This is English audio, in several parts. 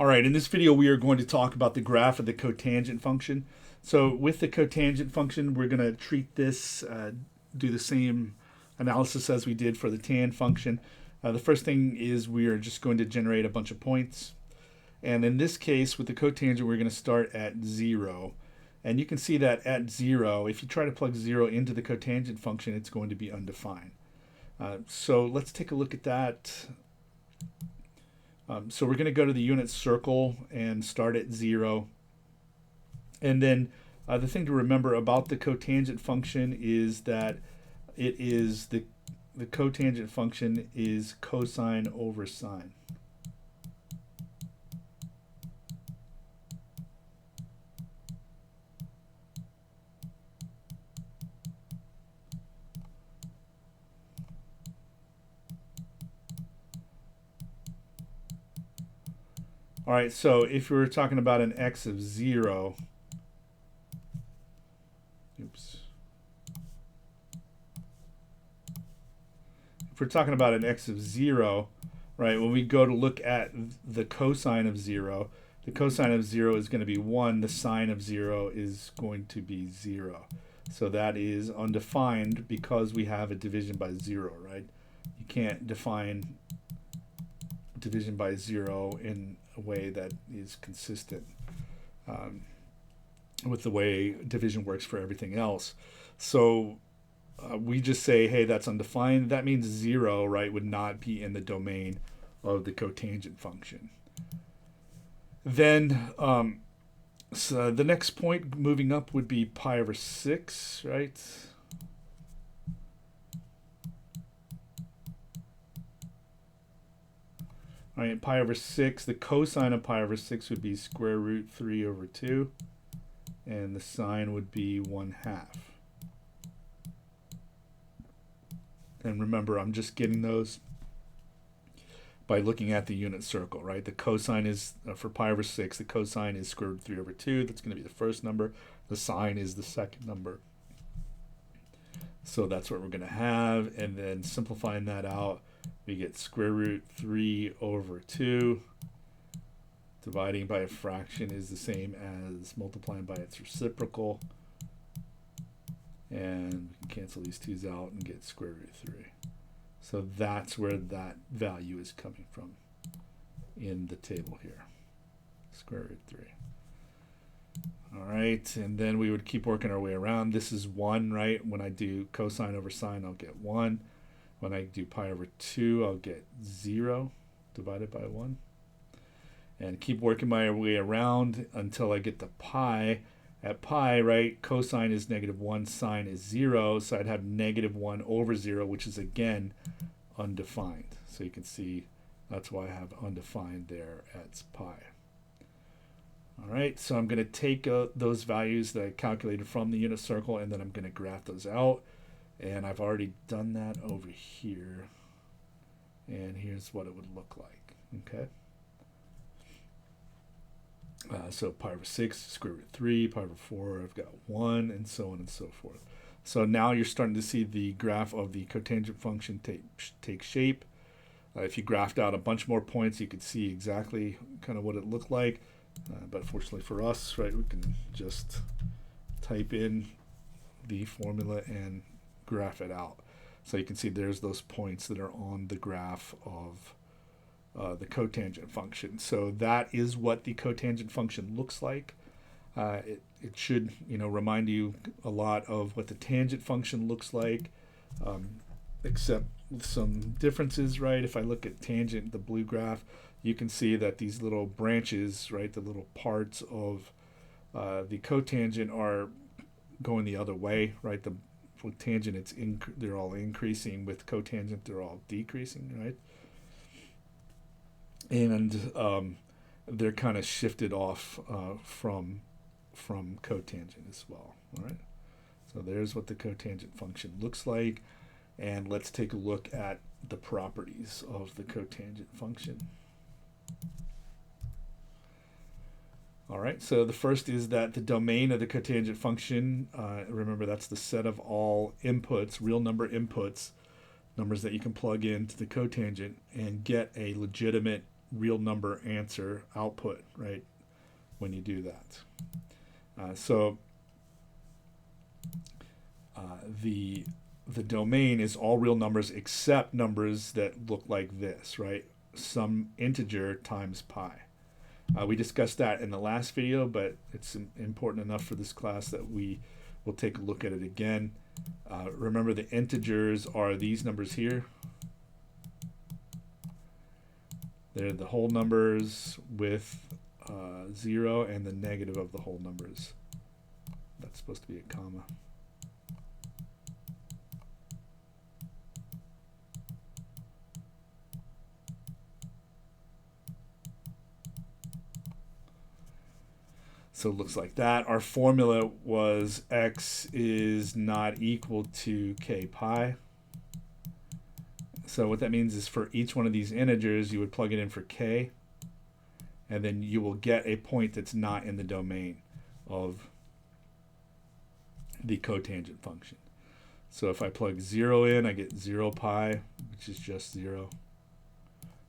All right, in this video we are going to talk about the graph of the cotangent function. So with the cotangent function, we're going to treat this, do the same analysis as we did for the tan function. The first thing is we are just going to generate a bunch of points. And in this case, with the cotangent, we're going to start at 0. And you can see that at 0, if you try to plug 0 into the cotangent function, it's going to be undefined. So let's take a look at that. So we're going to go to the unit circle and start at 0. And then the thing to remember about the cotangent function is that it is the cotangent function is cosine over sine. All right, so if we were talking about an x of 0, if we're talking about an x of 0, right, when we go to look at the cosine of 0, the cosine of 0 is going to be 1, the sine of 0 is going to be 0. So that is undefined because we have a division by 0, right? You can't define division by 0 in a way that is consistent with the way division works for everything else. So we just say, hey, that's undefined. That means 0, right, would not be in the domain of the cotangent function. Then so the next point moving up would be pi over 6, right? All right, pi over 6, the cosine of pi over 6 would be square root 3 over 2, and the sine would be 1/2. And remember, I'm just getting those by looking at the unit circle, right? The cosine is, for pi over 6, the cosine is square root 3 over 2. That's going to be the first number. The sine is the second number. So that's what we're going to have. And then simplifying that out, we get square root 3 over 2. Dividing by a fraction is the same as multiplying by its reciprocal. And we can cancel these 2's out and get square root 3. So that's where that value is coming from in the table here. Square root 3. All right, and then we would keep working our way around. This is 1, right? When I do cosine over sine, I'll get 1. When I do pi over 2, I'll get 0 divided by 1. And keep working my way around until I get to pi. At pi, right, cosine is -1, sine is 0, so I'd have -1 over 0, which is, again, undefined. So you can see that's why I have undefined there at pi. All right, so I'm going to take those values that I calculated from the unit circle, and then I'm going to graph those out. And I've already done that over here. And here's what it would look like, okay? So pi over 6, square root 3, pi over 4, I've got 1, and so on and so forth. So now you're starting to see the graph of the cotangent function take shape. If you graphed out a bunch more points, you could see exactly kind of what it looked like. But fortunately for us, right, we can just type in the formula and graph it out. So you can see there's those points that are on the graph of the cotangent function. So that is what the cotangent function looks like. It should, remind you a lot of what the tangent function looks like, except with some differences, right? If I look at tangent, the blue graph, you can see that these little branches, right, the little parts of the cotangent are going the other way, right? With tangent, they're all increasing. With cotangent, they're all decreasing, right? And they're kind of shifted off from cotangent as well. All right. So there's what the cotangent function looks like, and let's take a look at the properties of the cotangent function. All right. So the first is that the domain of the cotangent function, remember that's the set of all inputs, real number inputs, numbers that you can plug into the cotangent and get a legitimate real number answer output, right, when you do that. So the domain is all real numbers except numbers that look like this, right? Some integer times pi. We discussed that in the last video, but it's important enough for this class that we will take a look at it again. Remember, the integers are these numbers here. They're the whole numbers with 0 and the negative of the whole numbers. That's supposed to be a comma. So it looks like that. Our formula was x is not equal to k pi. So what that means is for each one of these integers, you would plug it in for k, and then you will get a point that's not in the domain of the cotangent function. So if I plug 0 in, I get 0 pi, which is just 0.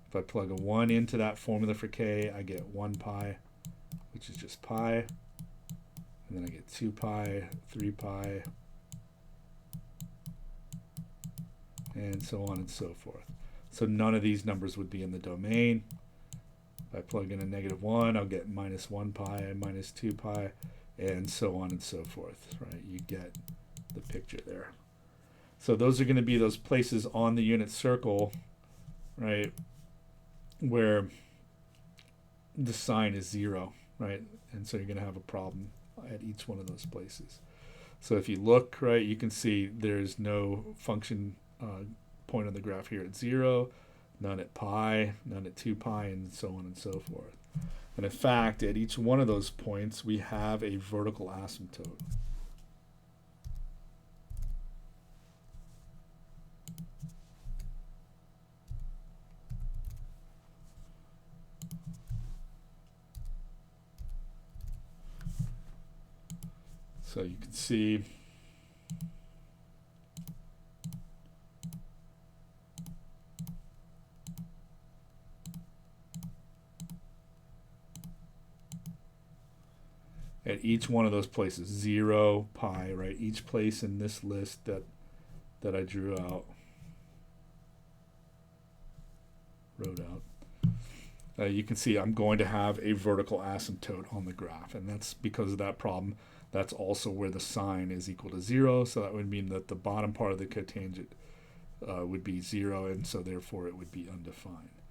If I plug a 1 into that formula for k, I get 1 pi, which is just pi. And then I get 2 pi, 3 pi, and so on and so forth. So none of these numbers would be in the domain. If I plug in a -1, I'll get -1 pi, -2 pi, and so on and so forth, right? You get the picture there. So those are going to be those places on the unit circle, right, where the sign is 0, right? And so you're going to have a problem at each one of those places. So if you look, right, you can see there's no function point on the graph here at 0, none at pi, none at 2 pi, and so on and so forth. And in fact, at each one of those points, we have a vertical asymptote. So you can see at each one of those places, 0, pi, right? Each place in this list that I drew out, wrote out. You can see I'm going to have a vertical asymptote on the graph, and that's because of that problem. That's also where the sign is equal to 0, so that would mean that the bottom part of the cotangent would be 0, and so therefore it would be undefined.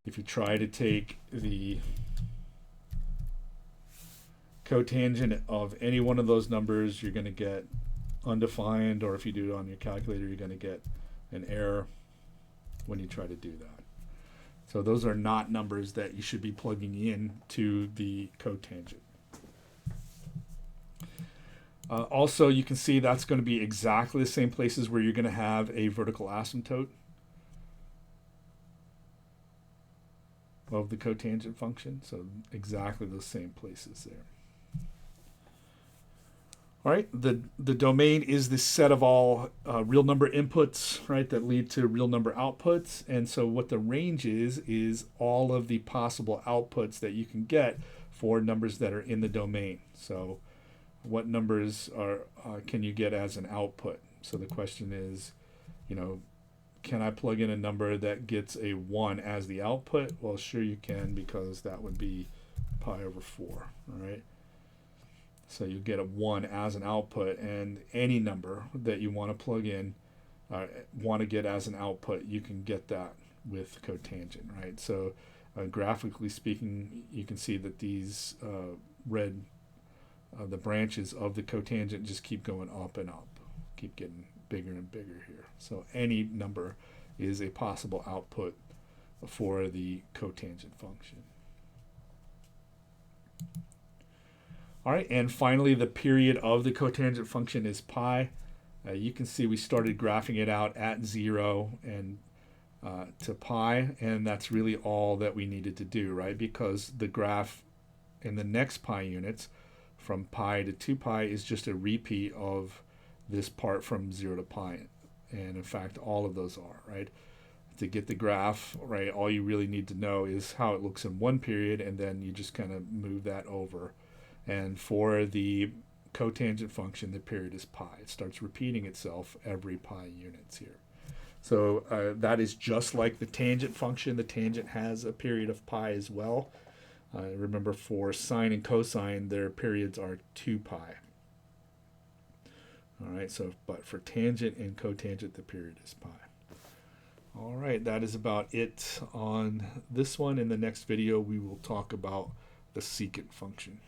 If you try to take the cotangent of any one of those numbers, you're going to get undefined, or if you do it on your calculator, you're going to get an error when you try to do that. So those are not numbers that you should be plugging in to the cotangent. Also, you can see that's going to be exactly the same places where you're going to have a vertical asymptote of the cotangent function. So exactly those same places there. All right, the domain is the set of all real number inputs, right, that lead to real number outputs. And so what the range is all of the possible outputs that you can get for numbers that are in the domain. So what numbers can you get as an output? So the question is, can I plug in a number that gets a 1 as the output? Well, sure you can, because that would be pi over 4, all right? So you get a 1 as an output, and any number that you want to plug in, want to get as an output, you can get that with cotangent, right? So graphically speaking, you can see that these red the branches of the cotangent just keep going up and up, keep getting bigger and bigger here. So any number is a possible output for the cotangent function. All right, and finally, the period of the cotangent function is pi. You can see we started graphing it out at 0 and to pi, and that's really all that we needed to do, right? Because the graph in the next pi units from pi to 2 pi is just a repeat of this part from 0 to pi. And in fact, all of those are, right? to get the graph, right, all you really need to know is how it looks in one period, and then you just kind of move that over. And for the cotangent function, the period is pi. It starts repeating itself every pi units here. So that is just like the tangent function. The tangent has a period of pi as well. Remember, for sine and cosine, their periods are 2 pi. All right, so but for tangent and cotangent, the period is pi. All right, that is about it on this one. In the next video, we will talk about the secant function.